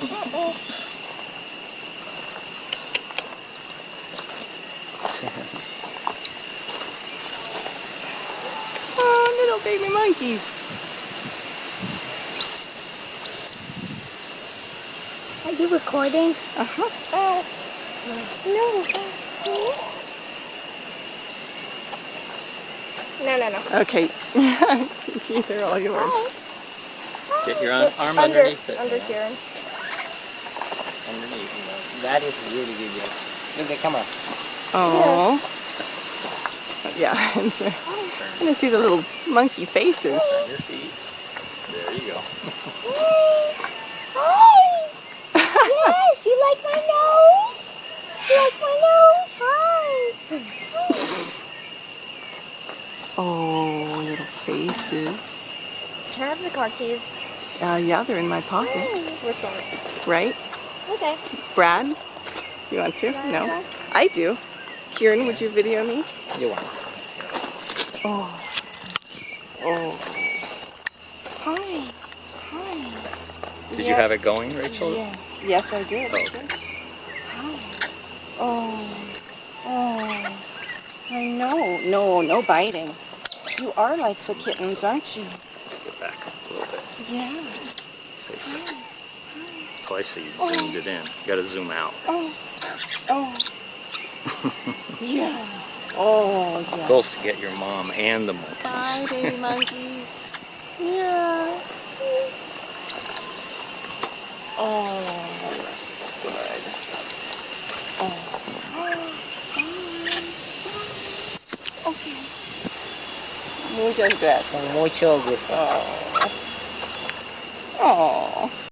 Oh, little baby monkeys. Are you recording? Uh-huh. No. Okay. They're all yours. Get your arm underneath it. Under Kieran. Underneath. That is really good. Look at the camera. Oh. Yeah. I'm gonna see the little monkey faces. On your feet. There you go. Hi! Yes, you like my nose? You like my nose? Hi! Oh, little faces. Can I have the car keys? Yeah, they're in my pocket. Which one? Right? Okay. Brad? You want to? No. I do. Kieran, would you video me? You want. Oh. Hi. Did you have it going, Rachel? Yes, I did. Okay. Oh. I know. No biting. You are like so kittens, aren't you? Get back a little bit. Yeah. Face it. Oh, I see. You zoomed it in. You gotta zoom out. Oh. Yeah. Oh, yeah. Goal's to get your mom and the monkeys. Bye, baby monkeys. Yeah. Oh, good. Okay. Muchas gracias. Mucho gusto. Oh.